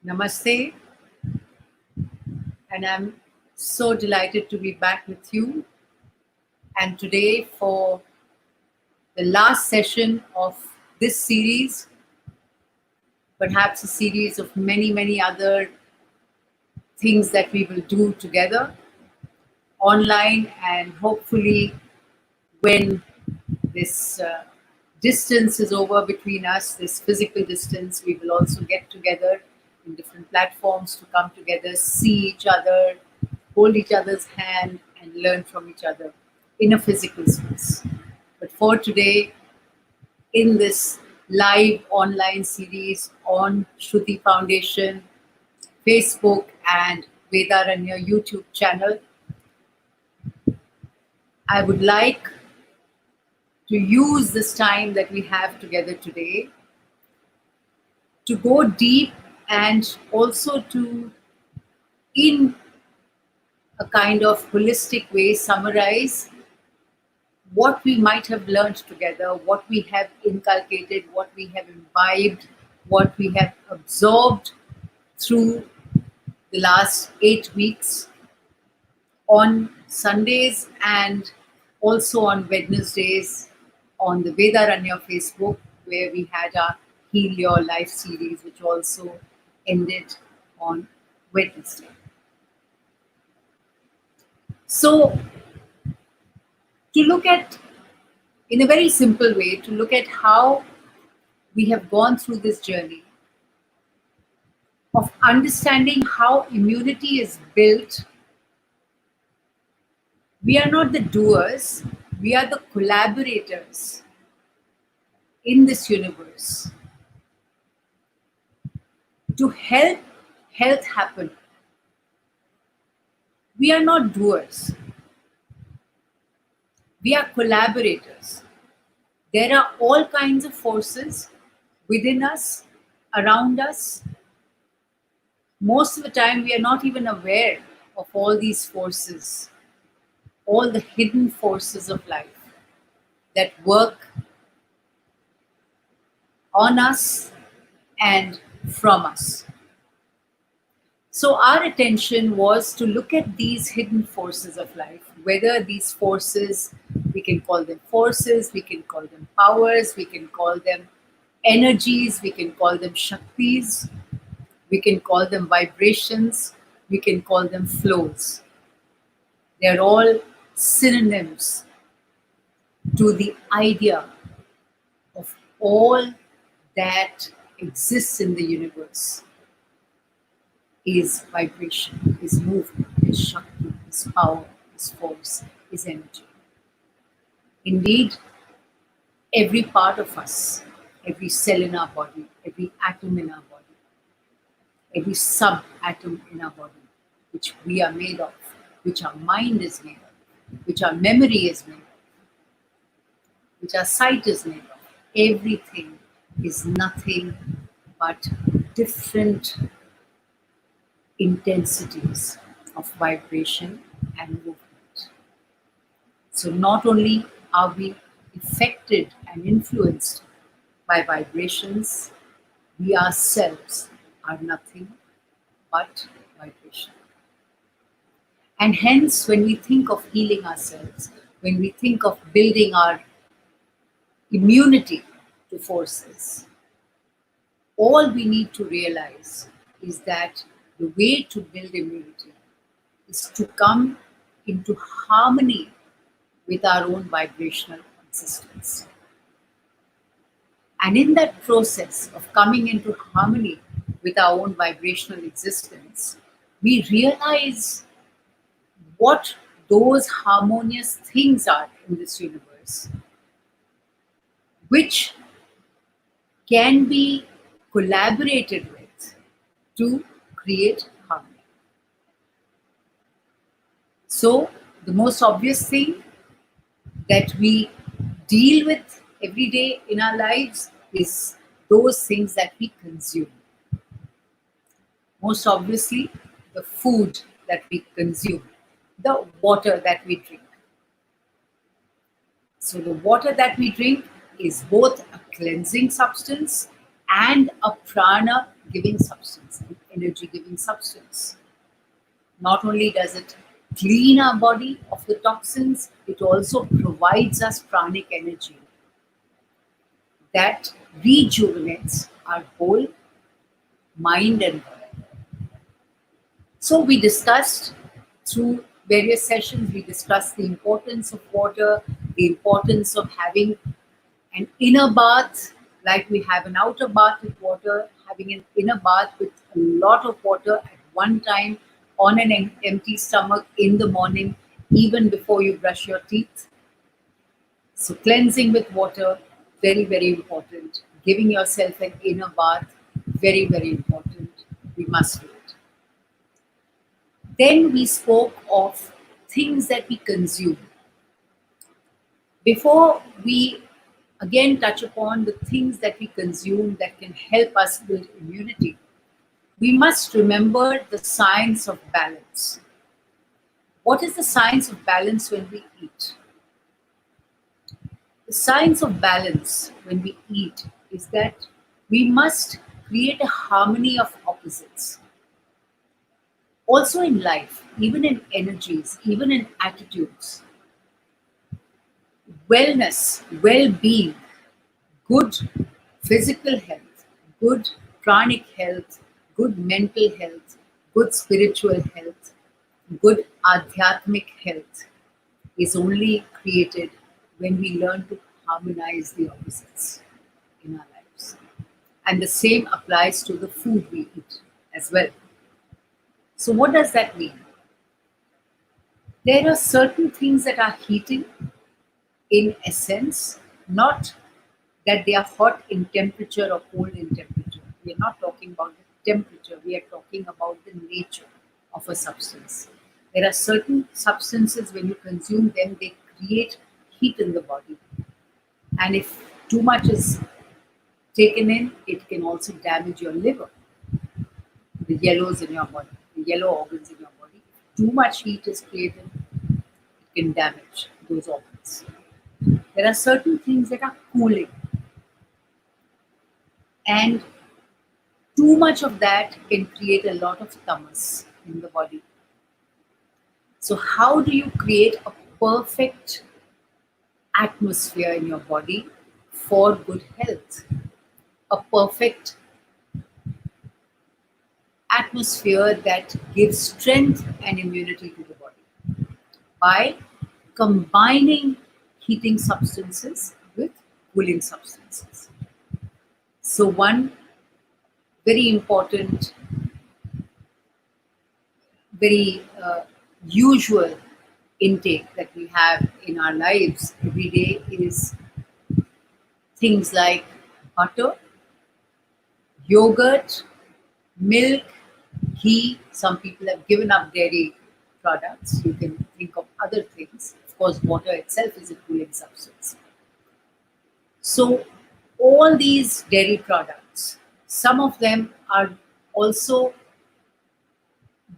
Namaste, and I'm so delighted to be back with you. And today, for the last session of this series, perhaps a series of many, many other things that we will do together online, and hopefully, when this distance is over between us, this physical distance, we will also get together in different platforms to come together, see each other, hold each other's hand, and learn from each other in a physical space. But for today, in this live online series on Shruti Foundation, Facebook, and Vedaranya YouTube channel, I would like to use this time that we have together today to go deep and also to, in a kind of holistic way, summarize what we might have learned together, what we have inculcated, what we have imbibed, what we have absorbed through the last 8 weeks on Sundays and also on Wednesdays on the Vedaranya Facebook, where we had our Heal Your Life series, which also ended on Wednesday. So, to look at, in a very simple way, to look at how we have gone through this journey of understanding how immunity is built. We are not the doers, we are the collaborators in this universe to help health happen. We are not doers, we are collaborators. There are all kinds of forces within us, around us. Most of the time, we are not even aware of all these forces, all the hidden forces of life that work on us and from us. So our attention was to look at these hidden forces of life, whether these forces, we can call them forces, we can call them powers, we can call them energies, we can call them shaktis, we can call them vibrations, we can call them flows. They're all synonyms to the idea of all that exists in the universe is vibration, is movement, is shakti, is power, is force, is energy. Indeed, every part of us, every cell in our body, every atom in our body, every sub-atom in our body, which we are made of, which our mind is made of, which our memory is made of, which our sight is made of, everything is nothing but different intensities of vibration and movement. So not only are we affected and influenced by vibrations, we ourselves are nothing but vibration. And hence, when we think of healing ourselves, when we think of building our immunity to forces, all we need to realize is that the way to build immunity is to come into harmony with our own vibrational existence. And in that process of coming into harmony with our own vibrational existence, we realize what those harmonious things are in this universe, which can be collaborated with to create harmony. So, the most obvious thing that we deal with every day in our lives is those things that we consume. Most obviously, the food that we consume, the water that we drink. So the water that we drink is both a cleansing substance and a prana giving substance, an energy giving substance. Not only does it clean our body of the toxins, it also provides us pranic energy that rejuvenates our whole mind and body. So we discussed through various sessions, we discussed the importance of water, the importance of having an inner bath, like we have an outer bath with water, having an inner bath with a lot of water at one time on an empty stomach in the morning, even before you brush your teeth. So cleansing with water, very, very important. Giving yourself an inner bath, very, very important. We must do it. Then we spoke of things that we consume. Before we again touch upon the things that we consume that can help us build immunity, we must remember the science of balance. What is the science of balance when we eat? The science of balance when we eat is that we must create a harmony of opposites. Also in life, even in energies, even in attitudes, wellness, well being, good physical health, good pranic health, good mental health, good spiritual health, good adhyatmic health is only created when we learn to harmonize the opposites in our lives. And the same applies to the food we eat as well. So, what does that mean? There are certain things that are heating in essence, not that they are hot in temperature or cold in temperature. We are not talking about the temperature, we are talking about the nature of a substance. There are certain substances, when you consume them, they create heat in the body. And if too much is taken in, it can also damage your liver, the yellows in your body, the yellow organs in your body. Too much heat is created, it can damage those organs. There are certain things that are cooling, and too much of that can create a lot of tamas in the body. So, how do you create a perfect atmosphere in your body for good health? A perfect atmosphere that gives strength and immunity to the body by combining heating substances with cooling substances. So, one very important, very usual intake that we have in our lives every day is things like butter, yogurt, milk, ghee. Some people have given up dairy products. You can think of other things. Of course, water itself is a cooling substance. So, all these dairy products, some of them are also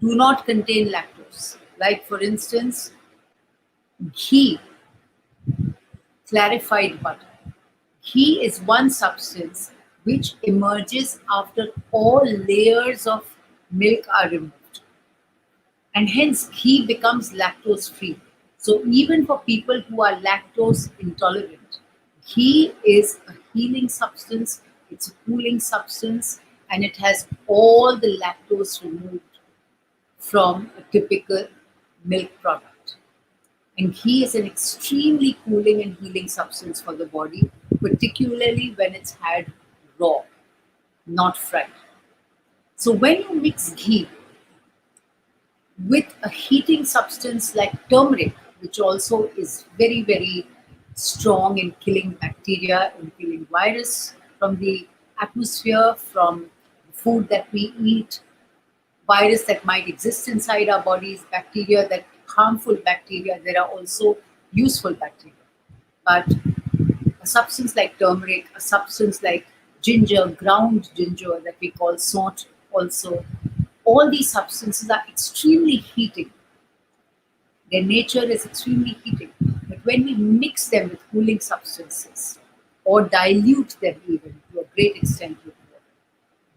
do not contain lactose. Like, for instance, ghee, clarified butter. Ghee is one substance which emerges after all layers of milk are removed. And hence, ghee becomes lactose free. So, even for people who are lactose intolerant, ghee is a healing substance, it's a cooling substance, and it has all the lactose removed from a typical milk product. And ghee is an extremely cooling and healing substance for the body, particularly when it's had raw, not fried. So when you mix ghee with a heating substance like turmeric, which also is very, very strong in killing bacteria, in killing virus from the atmosphere, from food that we eat, virus that might exist inside our bodies, bacteria that harmful bacteria, there are also useful bacteria. But a substance like turmeric, a substance like ginger, ground ginger that we call salt also, all these substances are extremely heating. Their nature is extremely heating. But when we mix them with cooling substances or dilute them even to a great extent with water,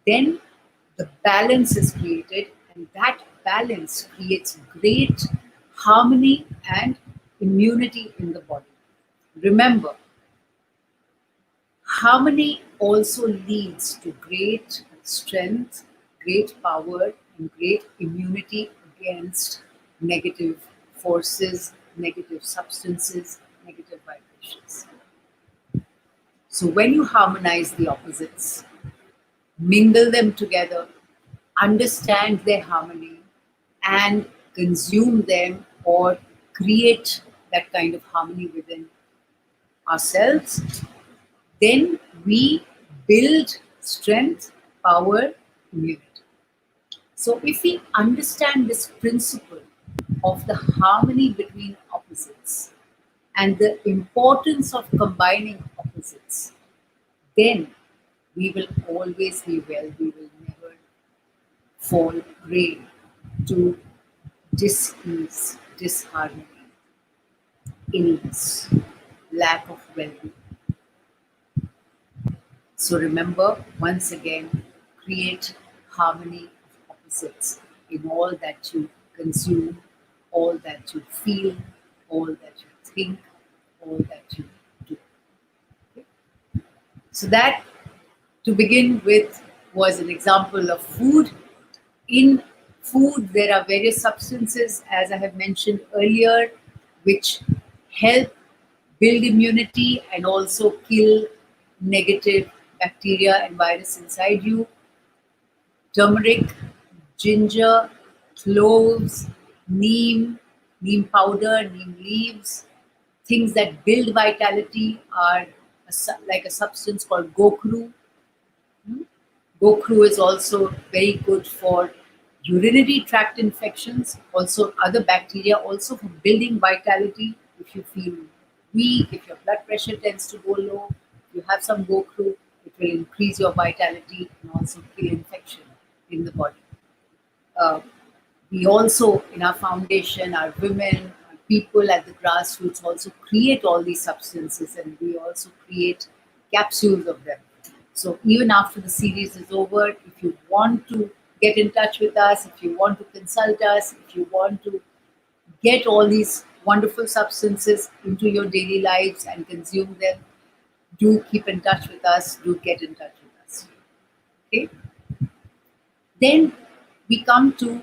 then the balance is created, and that balance creates great harmony and immunity in the body. Remember, harmony also leads to great strength, great power, and great immunity against negative forces, negative substances, negative vibrations. So, when you harmonize the opposites, mingle them together, understand their harmony, and consume them or create that kind of harmony within ourselves, then we build strength, power, immunity. So, if we understand this principle of the harmony between opposites and the importance of combining opposites, then we will always be well. We will never fall prey to dis-ease, disharmony, illness, lack of well-being. So remember, once again, create harmony of opposites in all that you consume, all that you feel, all that you think, all that you do. Okay? So that, to begin with, was an example of food. In food, there are various substances, as I have mentioned earlier, which help build immunity and also kill negative bacteria and virus inside you. Turmeric, ginger, cloves, neem powder, neem leaves, things that build vitality are like a substance called gokru. Gokru is also very good for urinary tract infections, also other bacteria, also for building vitality. If you feel weak, if your blood pressure tends to go low, you have some Gokru, it will increase your vitality and also kill infection in the body. Uh, we also, in our foundation, our women, our people at the grassroots also create all these substances, and we also create capsules of them. So even after the series is over, if you want to get in touch with us, if you want to consult us, if you want to get all these wonderful substances into your daily lives and consume them, do keep in touch with us, do get in touch with us. Okay? Then we come to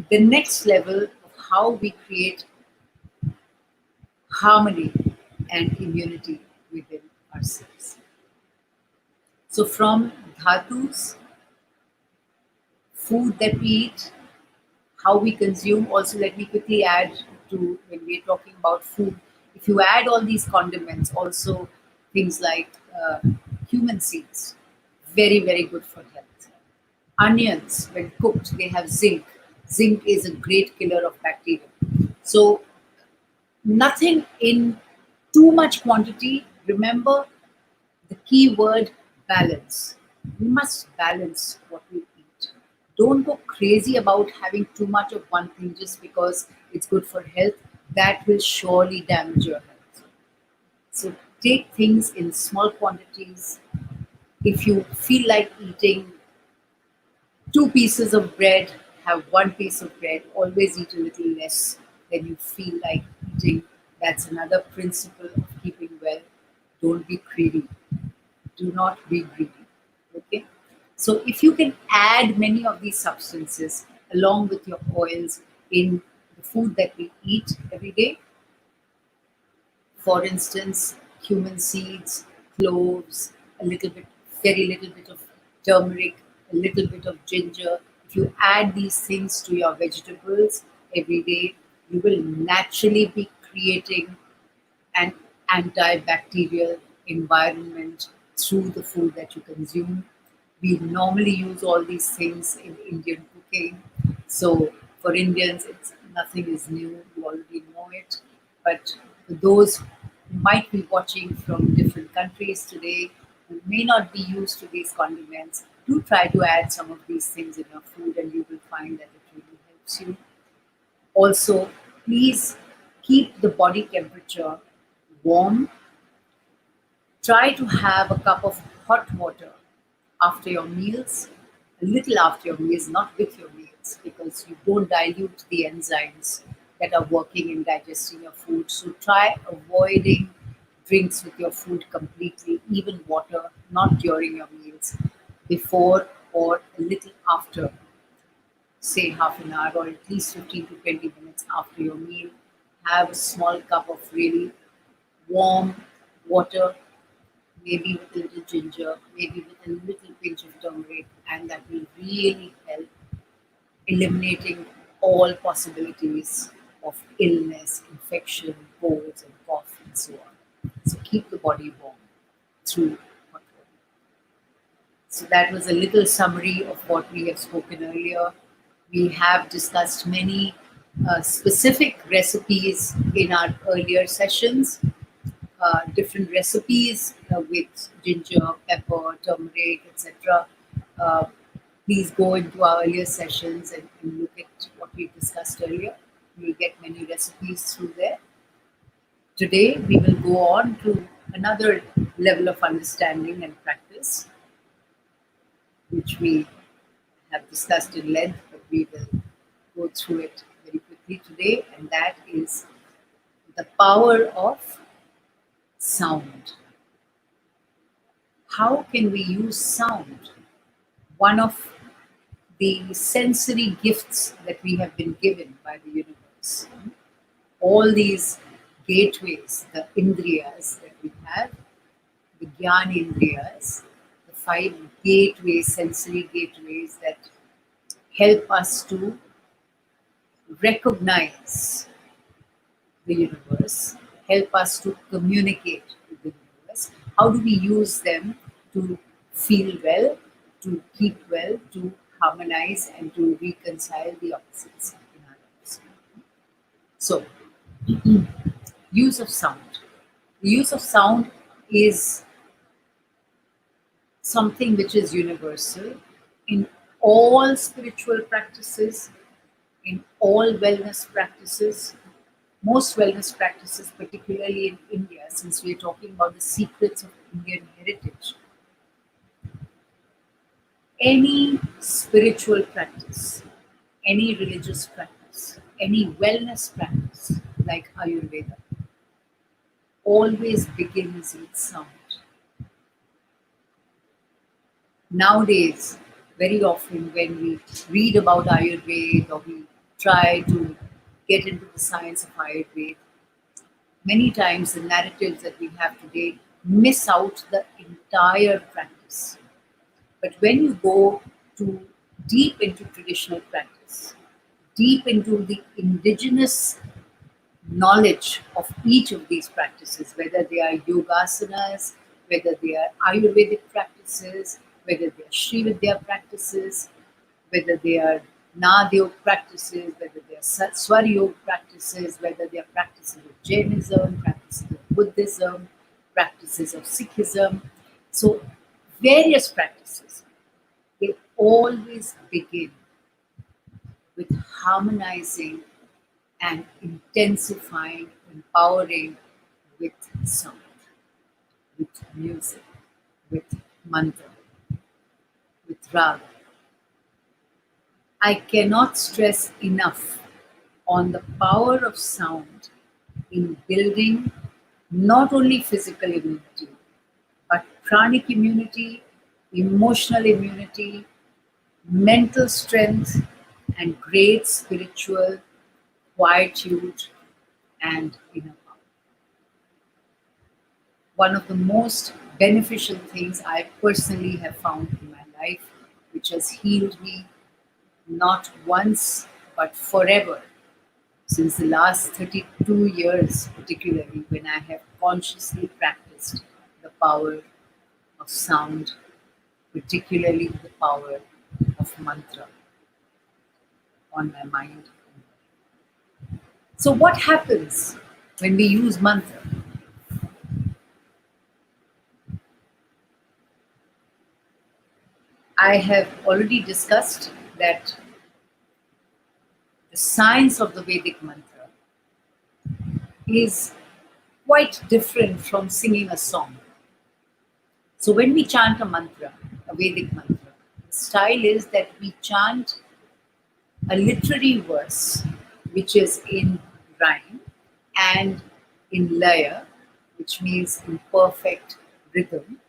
the next level of how we create harmony and immunity within ourselves. So, from dhatus, food that we eat, how we consume, also let me quickly add to when we're talking about food, if you add all these condiments, also things like cumin seeds, very, very good for health. Onions, when cooked, they have zinc. Zinc is a great killer of bacteria. So, nothing in too much quantity. Remember the key word, balance. We must balance what we eat. Don't go crazy about having too much of one thing just because it's good for health. That will surely damage your health. So take things in small quantities. If you feel like eating two pieces of bread, have one piece of bread. Always eat a little less than you feel like eating. That's another principle of keeping well. Don't be greedy. Do not be greedy. Okay? So if you can add many of these substances along with your oils in the food that we eat every day, for instance, cumin seeds, cloves, a little bit, very little bit of turmeric, a little bit of ginger. If you add these things to your vegetables every day, you will naturally be creating an antibacterial environment through the food that you consume. We normally use all these things in Indian cooking. So for Indians, it's nothing is new. You already know it. But for those who might be watching from different countries today, who may not be used to these condiments, do try to add some of these things in your food, and you will find that it really helps you. Also, please keep the body temperature warm. Try to have a cup of hot water after your meals. a little after your meals, not with your meals, because you don't dilute the enzymes that are working in digesting your food. So try avoiding drinks with your food completely, even water, not during your meals, before or a little after, say half an hour or at least 15 to 20 minutes after your meal. Have a small cup of really warm water, maybe with a little ginger, maybe with a little pinch of turmeric, and that will really help eliminating all possibilities of illness, infection, colds, and cough, and so on. So keep the body warm through hot water. So that was a little summary of what we have spoken earlier. We have discussed many specific recipes in our earlier sessions, different recipes with ginger, pepper, turmeric, etc. Uh, Please go into our earlier sessions and look at what we discussed earlier. You'll get many recipes through there. Today, we will go on to another level of understanding and practice, which we have discussed in length, but we will go through it very quickly today, and that is the power of sound. How can we use sound? One of the sensory gifts that we have been given by the universe. All these gateways, the indriyas that we have, the Gyan indriyas, the five gateways, sensory gateways that help us to recognize the universe, help us to communicate with the universe. How do we use them to feel well, to keep well, to harmonize, and to reconcile the opposites in our lives? So, use of sound. The use of sound is something which is universal in all spiritual practices, in all wellness practices, most wellness practices, particularly in India, since we're talking about the secrets of Indian heritage. Any spiritual practice, any religious practice, any wellness practice, like Ayurveda, always begins with sound. Nowadays, very often when we read about Ayurveda or we try to get into the science of Ayurveda, many times the narratives that we have today miss out the entire practice. But when you go to deep into traditional practice, deep into the indigenous knowledge of each of these practices, whether they are yogasanas, whether they are Ayurvedic practices, whether they are Sri Vidya practices, whether they are Nad Yoga practices, whether they are Swar Yoga practices, whether they are practices of Jainism, practices of Buddhism, practices of Sikhism. So, various practices, they always begin with harmonizing and intensifying, empowering with sound, with music, with mantra, with raga. I cannot stress enough on the power of sound in building not only physical immunity, but pranic immunity, emotional immunity, mental strength, and great spiritual quietude and inner power. One of the most beneficial things I personally have found in my life, which has healed me not once but forever, since the last 32 years, particularly when I have consciously practiced the power of sound, particularly the power of mantra on my mind. So, what happens when we use mantra? I have already discussed that the science of the Vedic mantra is quite different from singing a song. So when we chant a mantra, a Vedic mantra, The style is that we chant a literary verse, which is in rhyme and in laya, which means in perfect rhythm.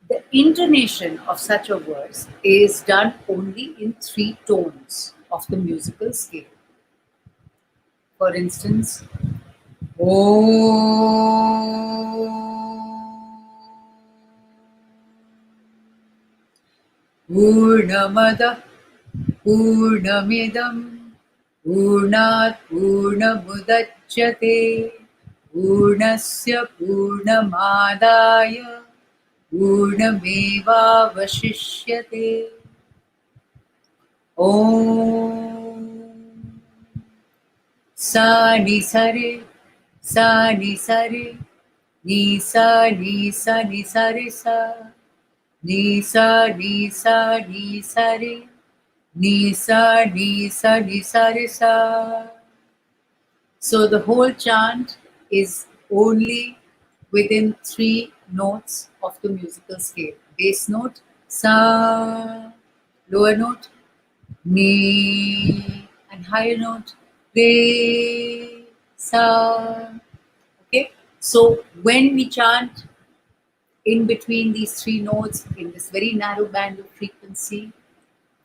The intonation of such a verse is done only in three tones of the musical scale. For instance, Purnamada Purnamidam Purnat Purnamudachyate Purnasya Purnamadaya Purnamevavashishyate. Om Sa ni sare Sa ni sare Ni sa ni sa ni sare sa Ni sa ni sa ni sare Ni sa ni sa ni sare sa. So the whole chant is only within three notes of the musical scale. Bass note, sa, lower note, mi, and higher note, re, sa. Okay, so when we chant in between these three notes in this very narrow band of frequency,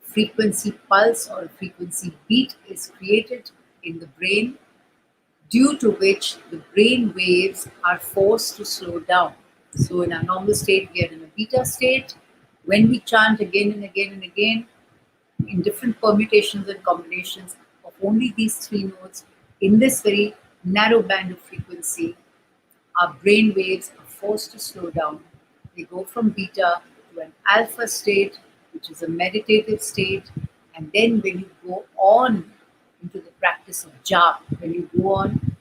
frequency pulse or frequency beat is created in the brain, due to which the brain waves are forced to slow down. So, in our normal state, we are in a beta state. When we chant again and again and again in different permutations and combinations of only these three notes in this very narrow band of frequency, our brain waves are forced to slow down. They go from beta to an alpha state, which is a meditative state. And then when you go on into the practice of jap, when you go on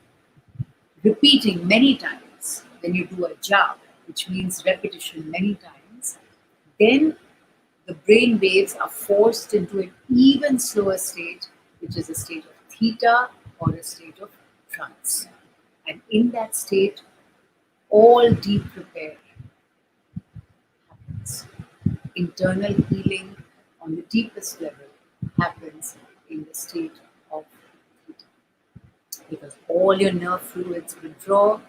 repeating many times, when you do a jap, which means repetition many times, then the brain waves are forced into an even slower state, which is a state of theta or a state of trance. And in that state, all deep repair happens. Internal healing on the deepest level happens in the state of theta. Because all your nerve fluids withdraw,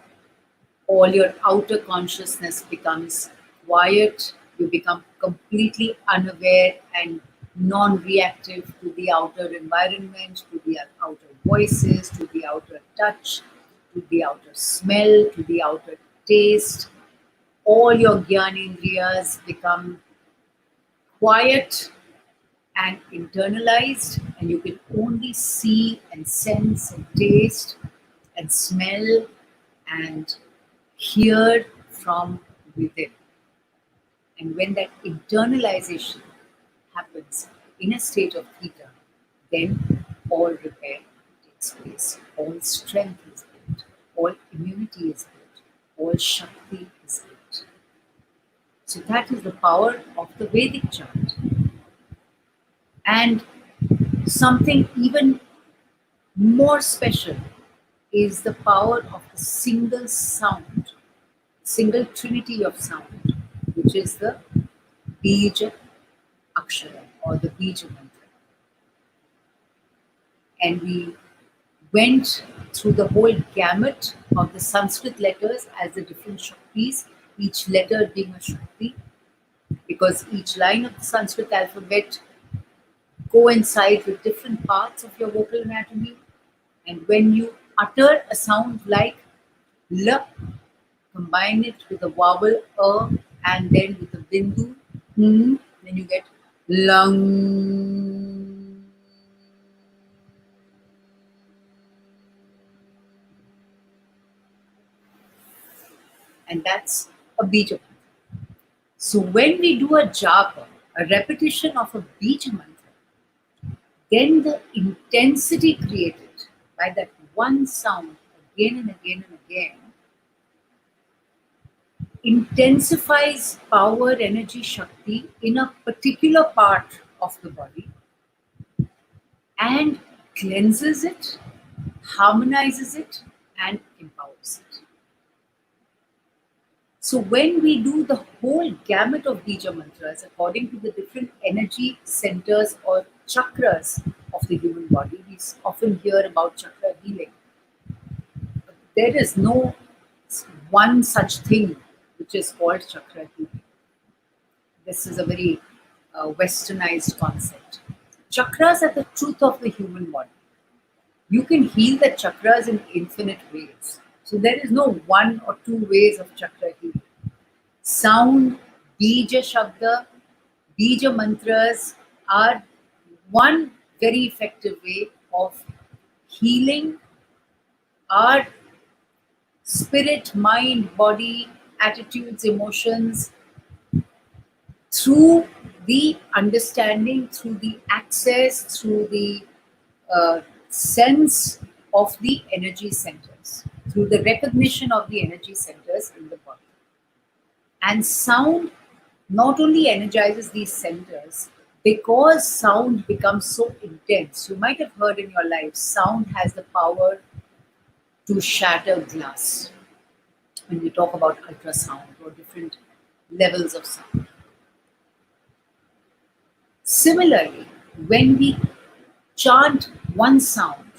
all your outer consciousness becomes quiet, you become completely unaware and non reactive to the outer environment, to the outer voices, to the outer touch, to the outer smell, to the outer taste. All your Gyanendriyas become quiet and internalized, and you can only see and sense and taste and smell and hear from within. And when that internalization happens in a state of theta, then all repair takes place, all strength is built, all immunity is built, all Shakti is built. So that is the power of the Vedic chant. And something even more special is the power of the single sound, single trinity of sound, which is the Bija Akshara or the Bija Mantra. And we went through the whole gamut of the Sanskrit letters as the different Shaktis, each letter being a Shakti, because each line of the Sanskrit alphabet coincide with different parts of your vocal anatomy. And when you utter a sound like L, combine it with a vowel A and then with a bindu, then you get lung. And that's a bija mantra. So when we do a japa, a repetition of a bija mantra, then the intensity created by that one sound again and again and again intensifies power, energy, Shakti in a particular part of the body and cleanses it, harmonizes it, and empowers it. So when we do the whole gamut of Bija mantras according to the different energy centers or chakras of the human body, we often hear about chakra healing. There is no one such thing which is called chakra healing. This is a very westernized concept. Chakras are the truth of the human body. You can heal the chakras in infinite ways. So there is no one or two ways of chakra healing. Sound, bija shabda, bija mantras are one very effective way of healing our spirit, mind, body, attitudes, emotions through the understanding, through the access, through the sense of the energy centers, through the recognition of the energy centers in the body. And sound not only energizes these centers, because sound becomes so intense. You might have heard in your life, sound has the power to shatter glass when we talk about ultrasound or different levels of sound. Similarly, when we chant one sound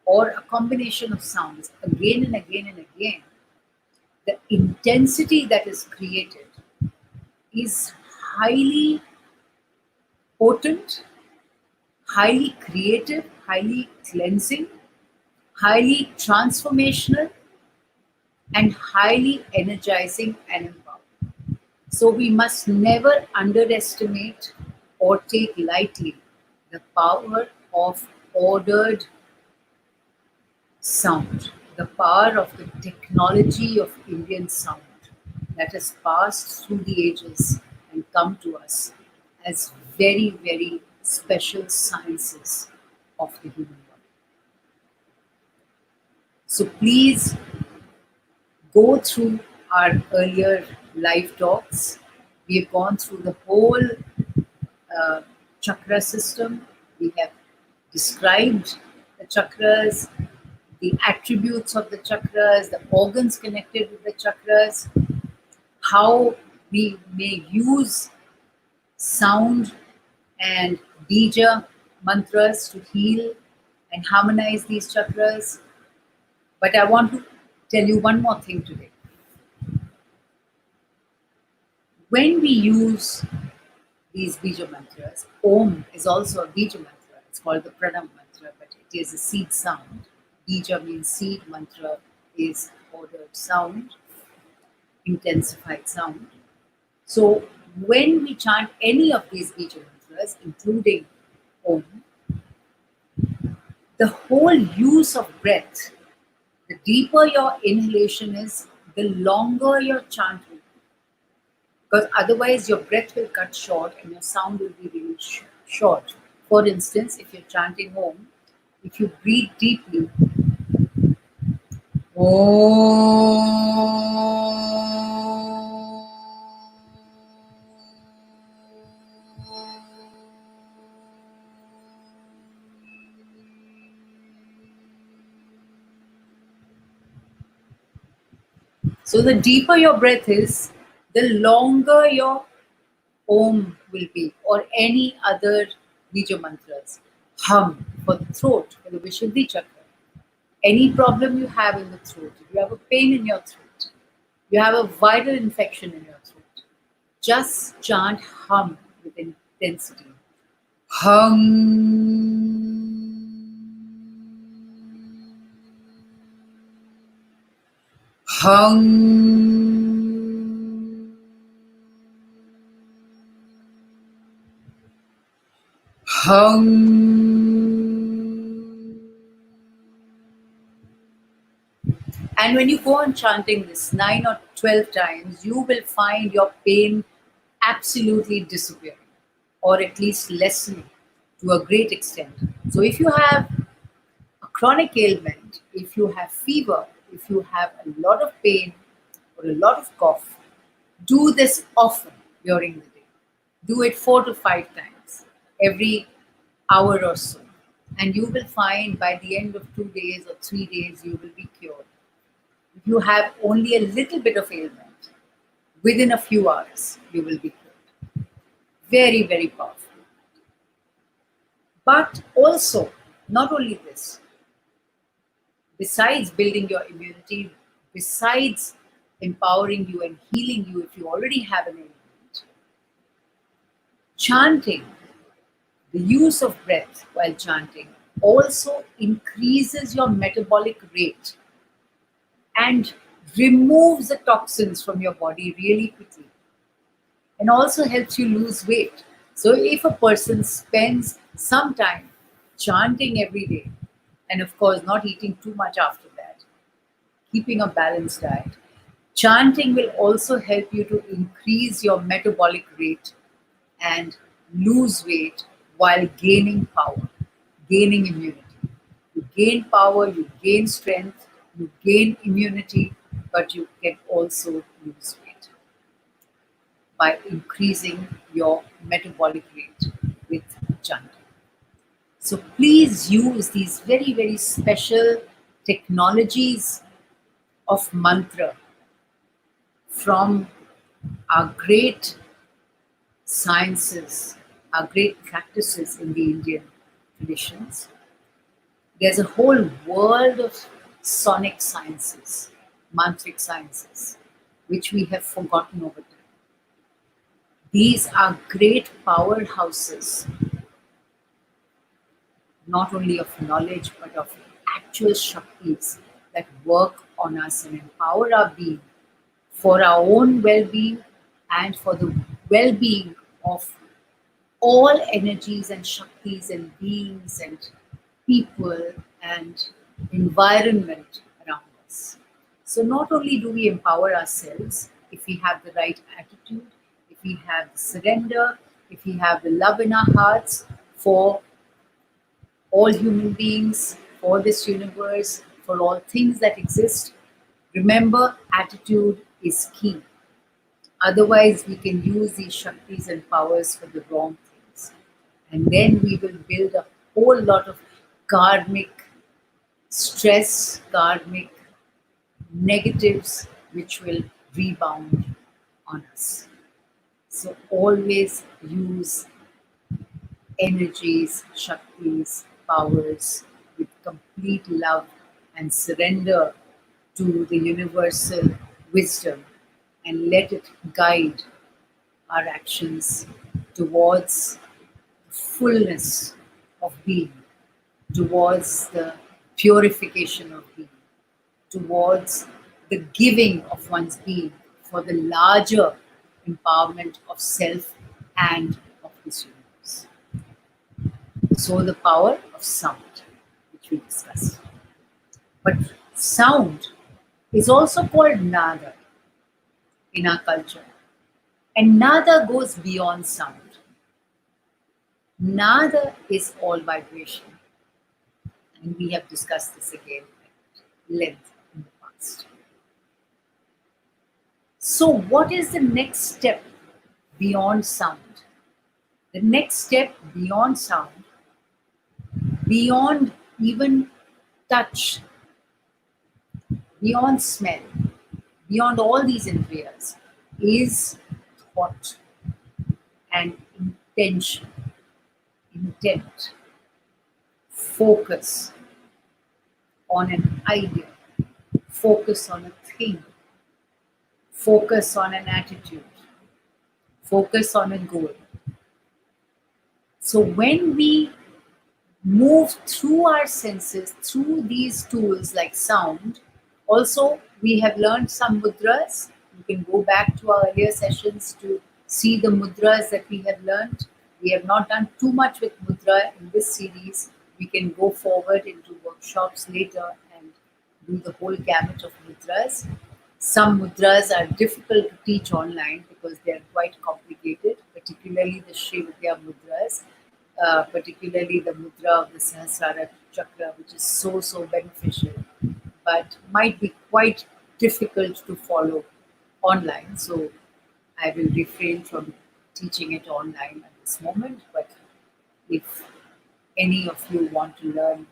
or a combination of sounds again and again and again, the intensity that is created is highly potent, highly creative, highly cleansing, highly transformational, and highly energizing and empowering. So we must never underestimate or take lightly the power of ordered sound, the power of the technology of Indian sound that has passed through the ages and come to us as very, very special sciences of the human body. So please go through our earlier live talks. We have gone through the whole uh, chakra system. We have described the chakras, the attributes of the chakras, the organs connected with the chakras, how we may use sound and bija mantras to heal and harmonize these chakras. But I want to tell you one more thing today. When we use these bija mantras, Om is also a bija mantra. It's called the Pranam mantra, but it is a seed sound. Bija means seed, mantra is ordered sound, intensified sound. So when we chant any of these bija mantras, including Om, the whole use of breath, the deeper your inhalation is, the longer your chant will be. Because otherwise your breath will cut short and your sound will be really short. For instance, if you're chanting Om, if you breathe deeply, so the deeper your breath is, the longer your Om will be, or any other Bija mantras. Hum for the throat, for the Vishuddhi chakra. Any problem you have in the throat, if you have a pain in your throat, you have a viral infection in your throat, just chant hum with intensity. Hum. Hum. And when you go on chanting this 9 or 12 times, you will find your pain absolutely disappearing, or at least lessening to a great extent. So if you have a chronic ailment, if you have fever, if you have a lot of pain or a lot of cough, do this often during the day. Do it 4 to 5 times every hour or so. And you will find by the end of 2 days or 3 days, you will be cured. If you have only a little bit of ailment, within a few hours, you will be cured. Very, very powerful. But also, not only this, besides building your immunity, besides empowering you and healing you if you already have an ailment, chanting, the use of breath while chanting also increases your metabolic rate and removes the toxins from your body really quickly and also helps you lose weight. So, if a person spends some time chanting every day, and of course, not eating too much after that, keeping a balanced diet, chanting will also help you to increase your metabolic rate and lose weight while gaining power, gaining immunity. You gain power, you gain strength, you gain immunity, but you can also lose weight by increasing your metabolic rate with chanting. So please use these very, very special technologies of mantra from our great sciences, our great practices in the Indian traditions. There's a whole world of sonic sciences, mantric sciences, which we have forgotten over time. These are great powerhouses, not only of knowledge, but of actual Shaktis that work on us and empower our being for our own well being and for the well being of all energies and Shaktis and beings and people and environment around us. So, not only do we empower ourselves if we have the right attitude, if we have the surrender, if we have the love in our hearts for all human beings, for this universe, for all things that exist. Remember, attitude is key. Otherwise, we can use these Shaktis and powers for the wrong things. And then we will build a whole lot of karmic stress, karmic negatives, which will rebound on us. So always use energies, Shaktis, powers with complete love and surrender to the universal wisdom and let it guide our actions towards fullness of being, towards the purification of being, towards the giving of one's being for the larger empowerment of self and of this universe. So, the power of sound, which we discussed. But sound is also called nada in our culture. And nada goes beyond sound. Nada is all vibration. And we have discussed this again at length in the past. So, what is the next step beyond sound? The next step beyond sound, beyond even touch, beyond smell, beyond all these indriyas, is thought and intention, intent, focus on an idea, focus on a thing, focus on an attitude, focus on a goal. So when we move through our senses, through these tools like sound, also we have learned some mudras. You can go back to our earlier sessions to see the mudras that we have learned. We have not done too much with mudra in this series. We can go forward into workshops later and do the whole gamut of mudras. Some mudras are difficult to teach online because they are quite complicated, particularly the Sri Vidya mudras, particularly the mudra of the Sahasrara chakra, which is so beneficial, but might be quite difficult to follow online. So I will refrain from teaching it online at this moment. But if any of you want to learn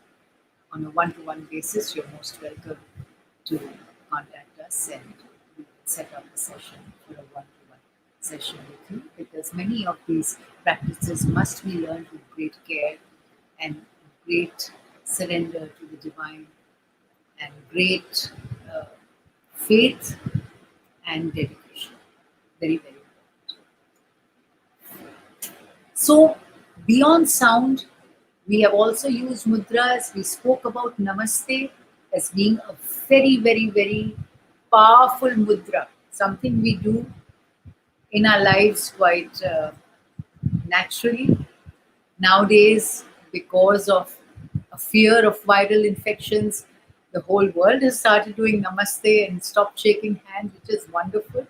on a one-to-one basis, you're most welcome to contact us and we will set up a session for a one-to-one session with you, because many of these practices must be learned with great care and great surrender to the divine and great uh, faith and dedication. Very, very important. So, beyond sound, we have also used mudras. We spoke about Namaste as being a very, very, very powerful mudra, something we do in our lives quite naturally. Nowadays, because of a fear of viral infections, the whole world has started doing namaste and stopped shaking hands, which is wonderful.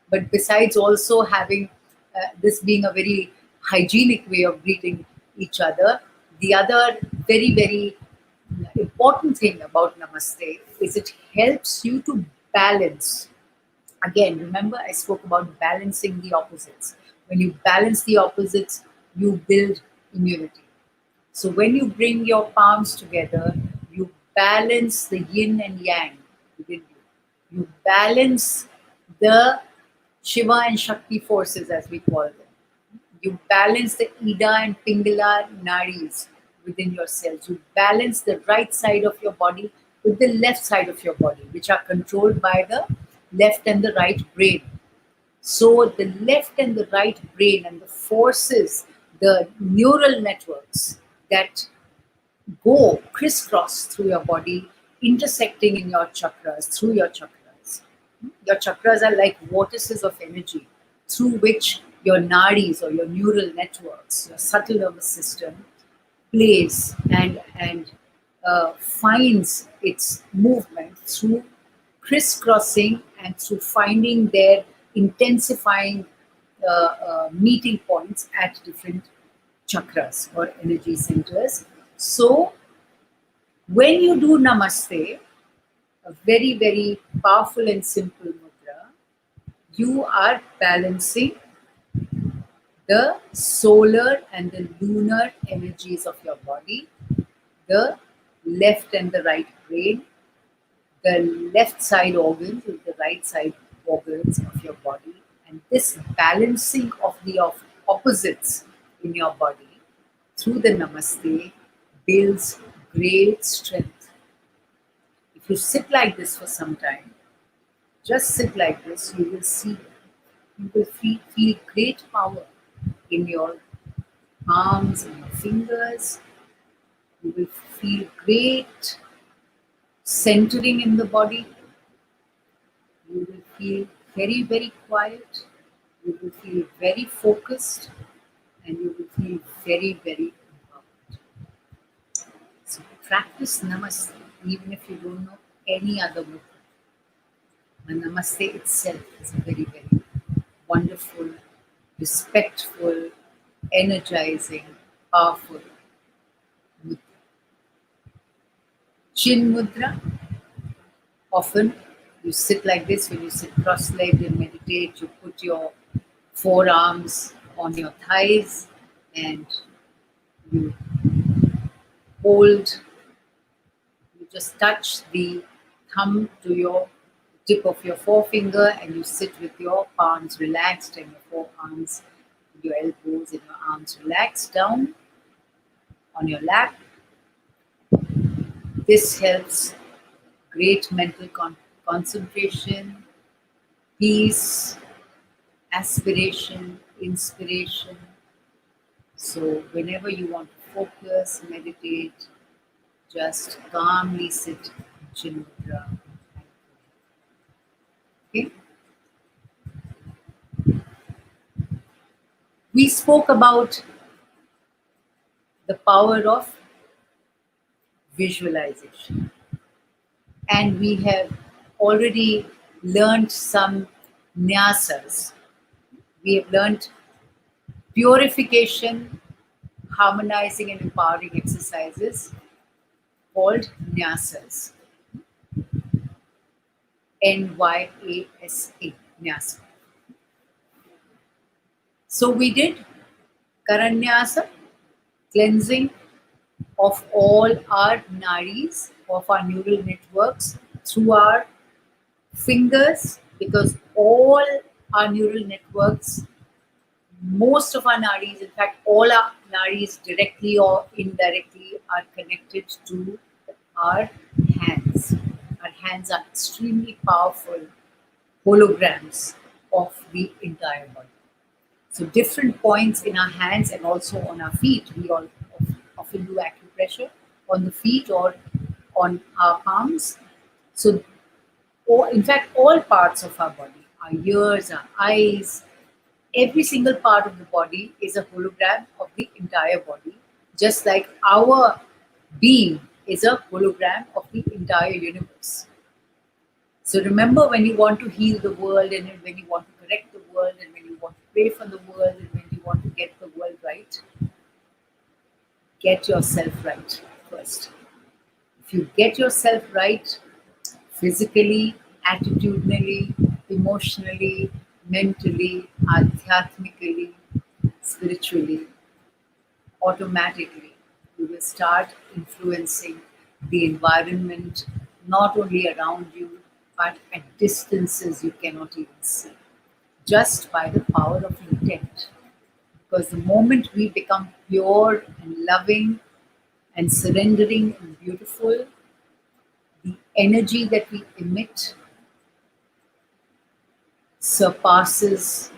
But besides also having this being a very hygienic way of greeting each other, the other very, very important thing about namaste is it helps you to balance. Again, remember I spoke about balancing the opposites. When you balance the opposites, you build immunity. So when you bring your palms together, you balance the yin and yang within you. You balance the Shiva and Shakti forces, as we call them. You balance the Ida and Pingala nadis within yourselves. You balance the right side of your body with the left side of your body, which are controlled by the left and the right brain. So the left and the right brain and the forces, the neural networks that go crisscross through your body, intersecting in your chakras, through your chakras. Your chakras are like vortices of energy through which your nadis or your neural networks, your subtle nervous system, plays and finds its movement through crisscrossing and through finding their intensifying meeting points at different chakras or energy centers. So when you do namaste, a very, very powerful and simple mudra, you are balancing the solar and the lunar energies of your body, the left and the right brain, the left side organs with the right side organs of your body. And this balancing of the opposites in your body through the namaste builds great strength. If you sit like this for some time, just sit like this, you will see, you will feel great power in your arms and your fingers. You will feel great centering in the body. You will feel very, very quiet. You will feel very focused and you will feel very, very empowered. So practice namaste even if you don't know any other mudra. And namaste itself is a very, very wonderful, respectful, energizing, powerful mudra. Chin mudra, often you sit like this. When you sit cross-legged and meditate, you put your forearms on your thighs and you hold, you just touch the thumb to your tip of your forefinger and you sit with your palms relaxed and your forearms, your elbows and your arms relaxed down on your lap. This helps great mental concentration, peace, aspiration, inspiration. So whenever you want to focus, meditate, just calmly sit in Chin Mudra. Okay? We spoke about the power of visualization, and we have already learned some nyasas. We have learned purification, harmonizing and empowering exercises called nyasas. Nyasa, nyasa. So we did karanyasa, cleansing of all our nadis, of our neural networks through our fingers, because all our neural networks, most of our nadis, in fact, all our nadis directly or indirectly are connected to our hands. Our hands are extremely powerful holograms of the entire body. So different points in our hands and also on our feet. We all often do acupressure on the feet or on our palms. So, or in fact, all parts of our body, our ears, our eyes, every single part of the body is a hologram of the entire body, just like our being is a hologram of the entire universe. So remember, when you want to heal the world and when you want to correct the world and when you want to pray for the world and when you want to get the world right, get yourself right first. If you get yourself right physically, attitudinally, emotionally, mentally, adhyatmically, spiritually, automatically you will start influencing the environment not only around you but at distances you cannot even see, just by the power of intent. Because the moment we become pure and loving and surrendering and beautiful, the energy that we emit surpasses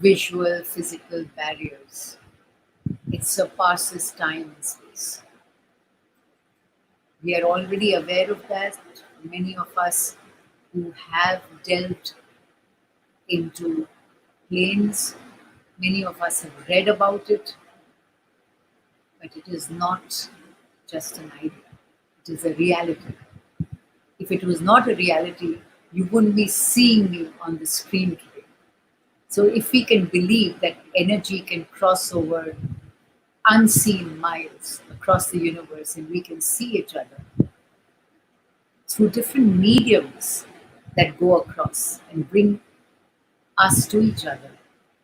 visual, physical barriers. It surpasses time and space. We are already aware of that. Many of us who have delved into planes, many of us have read about it, but it is not just an idea, it is a reality. If it was not a reality, you wouldn't be seeing me on the screen today. So if we can believe that energy can cross over unseen miles across the universe and we can see each other through different mediums that go across and bring us to each other.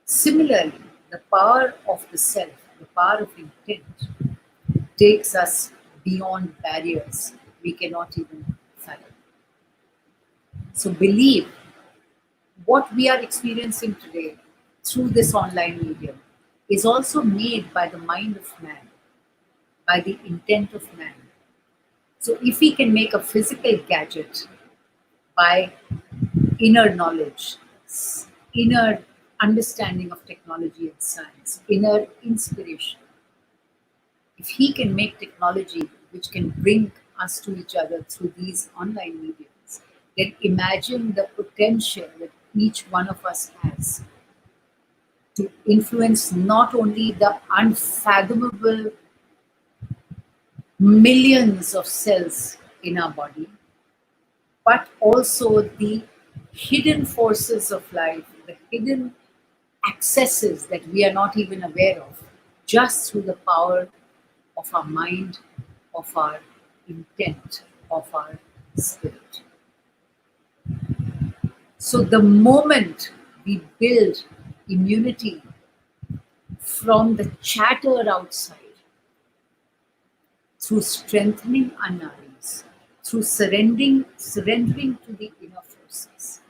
Similarly, the power of the self, the power of intent, takes us beyond barriers we cannot even fathom. So believe what we are experiencing today through this online medium is also made by the mind of man, by the intent of man. So if we can make a physical gadget by inner knowledge, inner understanding of technology and science, inner inspiration, if he can make technology which can bring us to each other through these online mediums, then imagine the potential that each one of us has to influence not only the unfathomable millions of cells in our body, but also the hidden forces of life, the hidden accesses that we are not even aware of, just through the power of our mind, of our intent, of our spirit. So, the moment we build immunity from the chatter outside, through strengthening our nadis, through surrendering to the inner forces,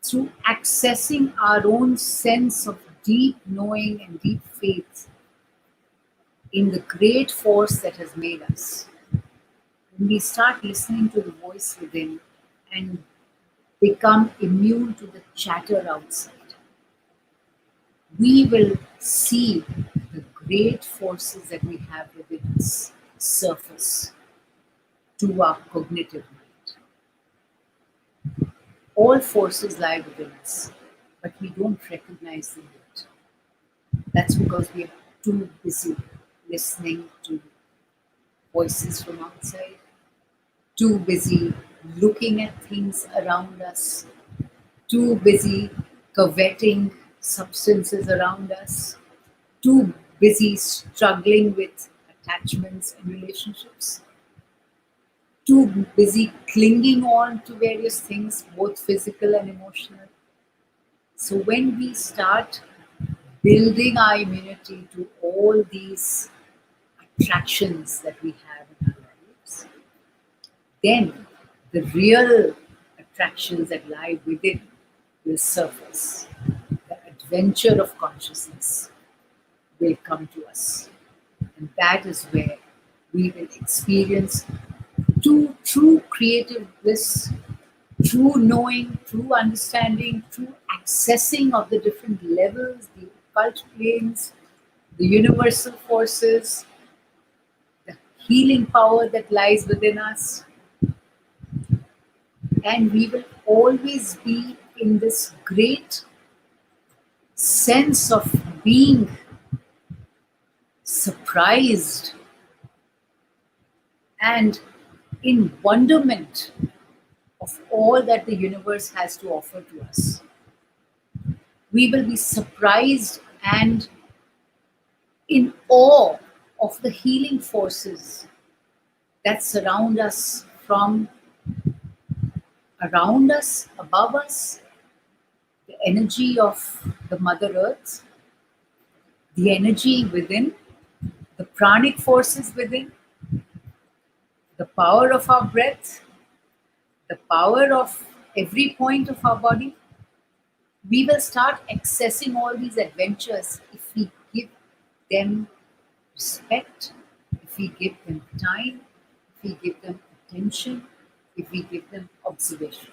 through accessing our own sense of deep knowing and deep faith in the great force that has made us, when we start listening to the voice within and become immune to the chatter outside, we will see the great forces that we have within us surface to our cognitive mind. All forces lie within us, but we don't recognize them yet. That's because we are too busy listening to voices from outside, too busy looking at things around us, too busy coveting substances around us, too busy struggling with attachments and relationships, too busy clinging on to various things, both physical and emotional. So when we start building our immunity to all these attractions that we have in our lives, then the real attractions that lie within will surface. The adventure of consciousness will come to us. And that is where we will experience true creative bliss, true knowing, true understanding, true accessing of the different levels, the occult planes, the universal forces, the healing power that lies within us. And we will always be in this great sense of being surprised and in wonderment of all that the universe has to offer to us. We will be surprised and in awe of the healing forces that surround us from around us, above us, the energy of the Mother Earth, the energy within, the pranic forces within, the power of our breath, the power of every point of our body. We will start accessing all these adventures if we give them respect, if we give them time, if we give them attention, if we give them observation.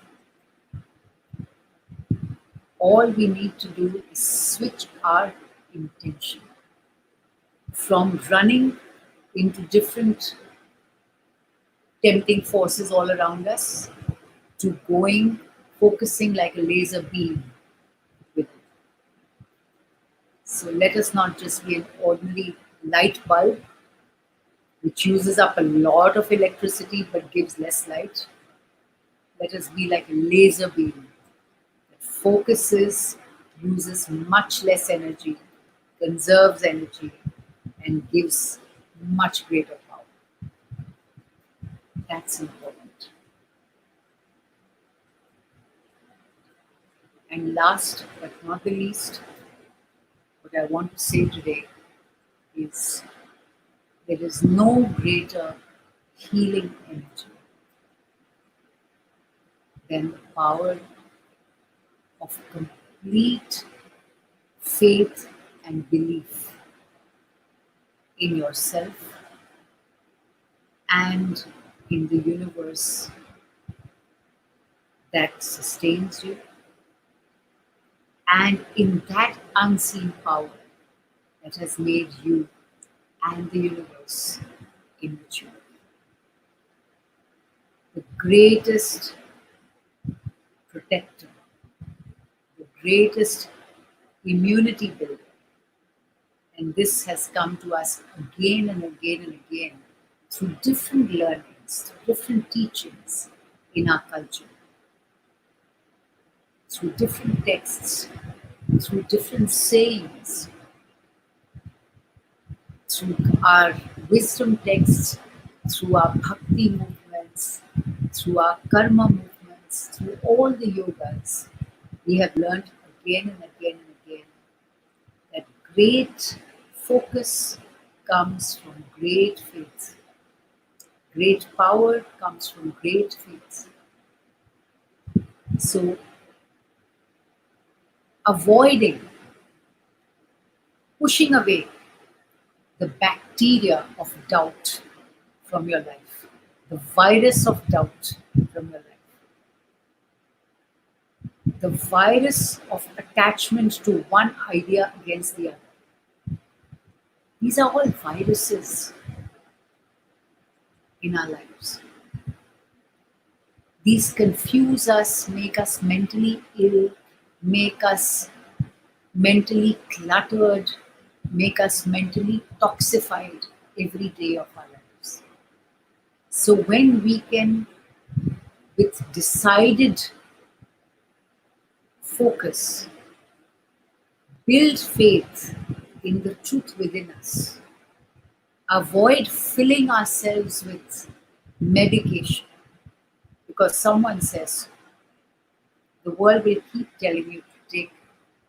All we need to do is switch our intention from running into different tempting forces all around us to going, focusing like a laser beam with it. So let us not just be an ordinary light bulb which uses up a lot of electricity but gives less light. Let us be like a laser beam that focuses, uses much less energy, conserves energy, and gives much greater power. That's important. And last but not the least, what I want to say today is there is no greater healing energy than the power of complete faith and belief in yourself and in the universe that sustains you, and in that unseen power that has made you and the universe in which you live. The greatest protector, the greatest immunity builder. And this has come to us again and again and again through different learnings, through different teachings in our culture, through different texts, through different sayings, through our wisdom texts, through our bhakti movements, through our karma movements, through all the yogas. We have learned again and again and again that great focus comes from great faith. Great power comes from great faith. So, avoiding, pushing away the bacteria of doubt from your life, the virus of doubt from your life, the virus of attachment to one idea against the other. These are all viruses in our lives. These confuse us, make us mentally ill, make us mentally cluttered, make us mentally toxified every day of our lives. So when we can, with decided focus, build faith in the truth within us, avoid filling ourselves with medication because someone says the world will keep telling you to take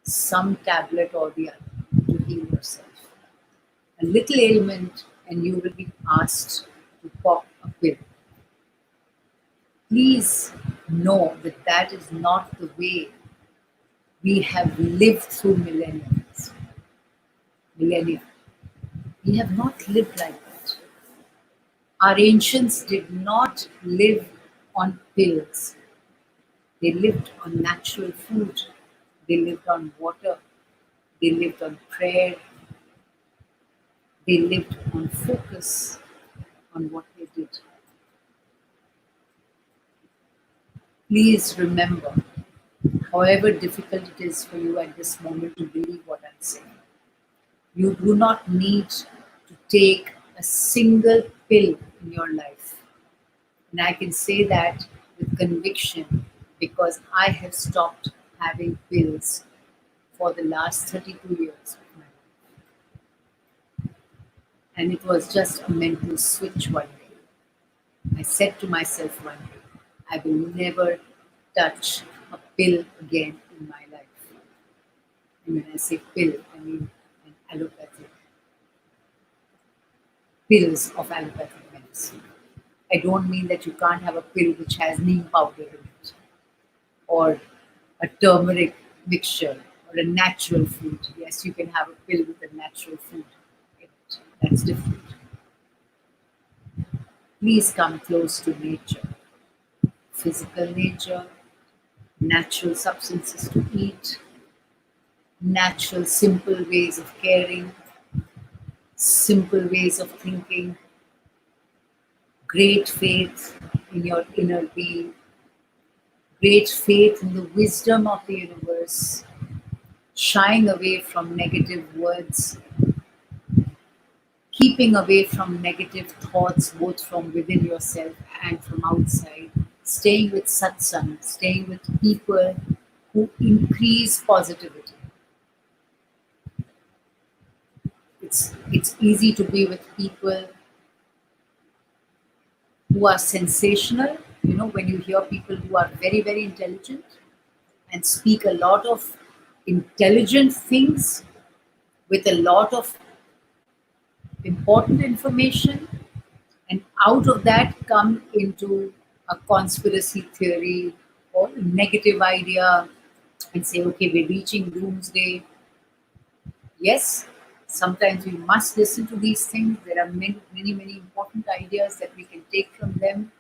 some tablet or the other to heal yourself. A little ailment and you will be asked to pop a pill. Please know that that is not the way We have lived through millennia. We have not lived like that. Our ancients did not live on pills. They lived on natural food. They lived on water. They lived on prayer. They lived on focus on what they did. Please remember, however difficult it is for you at this moment to believe what I'm saying, you do not need to take a single pill in your life. And I can say that with conviction because I have stopped having pills for the last 32 years of my life. And it was just a mental switch one day. I said to myself one day, I will never touch a pill again in my life. And when I say pill, I mean an allopathic, pills of allopathic medicine. I don't mean that you can't have a pill which has neem powder in it, or a turmeric mixture, or a natural food. Yes, you can have a pill with a natural food in it. That's different. Please come close to nature, physical nature, natural substances to eat, natural, simple ways of caring, simple ways of thinking, great faith in your inner being, great faith in the wisdom of the universe, shying away from negative words, keeping away from negative thoughts, both from within yourself and from outside, staying with satsang, staying with people who increase positivity. It's easy to be with people who are sensational. You know, when you hear people who are very, very intelligent and speak a lot of intelligent things with a lot of important information, and out of that come into a conspiracy theory or a negative idea and say, okay, we're reaching doomsday. Yes, sometimes we must listen to these things. There are many, many, many important ideas that we can take from them.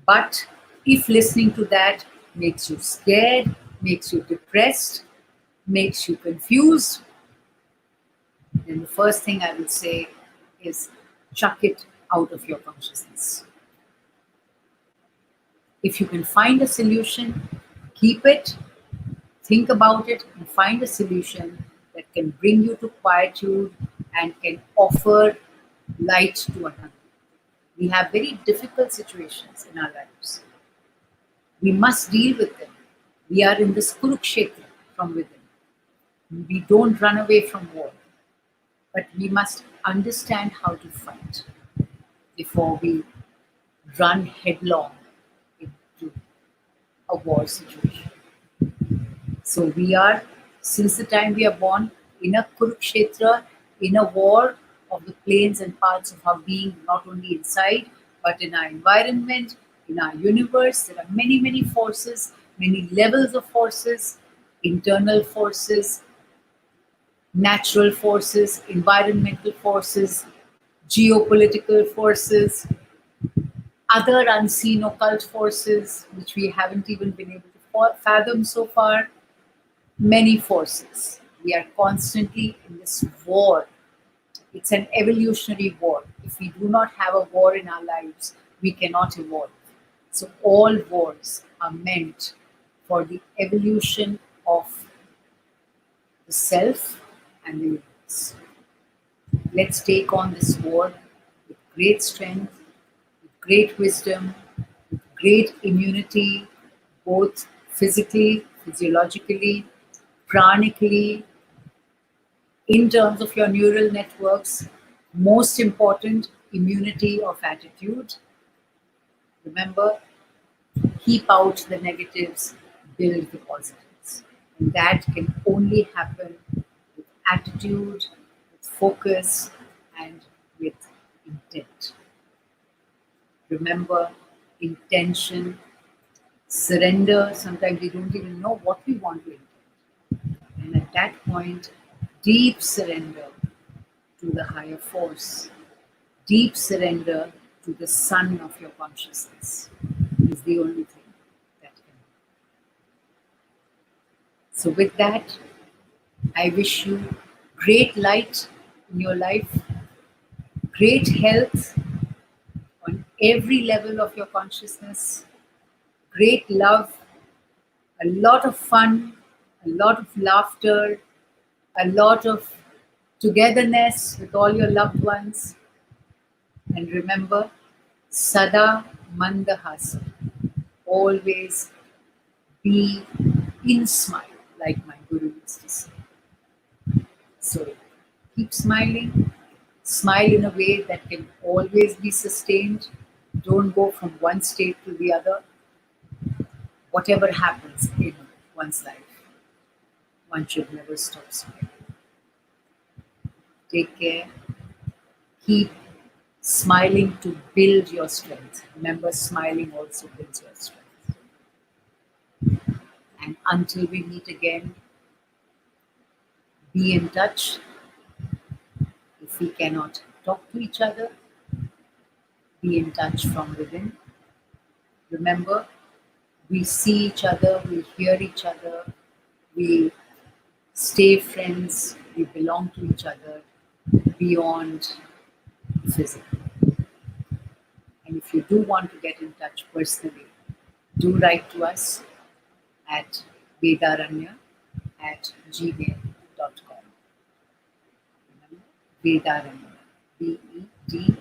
But if listening to that makes you scared, makes you depressed, makes you confused, then the first thing I will say is chuck it out of your consciousness. If you can find a solution, keep it, think about it, and find a solution that can bring you to quietude and can offer light to another. We have very difficult situations in our lives. We must deal with them. We are in this Kurukshetra from within. We don't run away from war, but we must understand how to fight before we run headlong into a war situation. So we are, since the time we are born, in a Kurukshetra, in a war of the planes and parts of our being, not only inside, but in our environment, in our universe. There are many, many forces, many levels of forces, internal forces, natural forces, environmental forces, geopolitical forces, other unseen occult forces, which we haven't even been able to fathom so far. Many forces. We are constantly in this war. It's an evolutionary war. If we do not have a war in our lives, we cannot evolve. So all wars are meant for the evolution of the self and the universe. Let's take on this war with great strength, with great wisdom, with great immunity, both physically, physiologically, pranically, in terms of your neural networks. Most important, immunity of attitude. Remember, keep out the negatives, build the positives. And that can only happen with attitude, with focus, and with intent. Remember, intention Surrender, sometimes we don't even know what we want to intend. And at that point, deep surrender to the higher force, deep surrender to the sun of your consciousness is the only thing that can. So, with that, I wish you great light in your life, great health on every level of your consciousness, great love, a lot of fun, a lot of laughter, a lot of togetherness with all your loved ones. And remember, Sada Mandahasa, always be in smile, like my Guru used to say. So keep smiling, smile in a way that can always be sustained. Don't go from one state to the other. Whatever happens in one's life, one should never stop smiling. Take care. Keep smiling to build your strength. Remember, smiling also builds your strength. And until we meet again, be in touch. If we cannot talk to each other, be in touch from within. Remember, we see each other, we hear each other, we stay friends, we belong to each other beyond physical. And if you do want to get in touch personally, do write to us at vedaranya@gmail.com. Remember, Vedaranya, Vedaranya,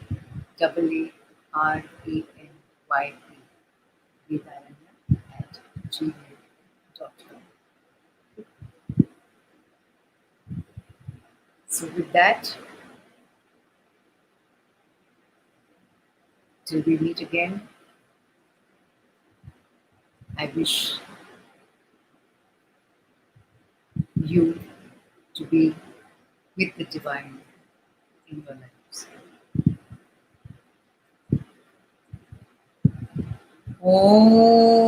Vedaranya@gmail.com. So, with that, till we meet again, I wish you to be with the divine in your lives. Om.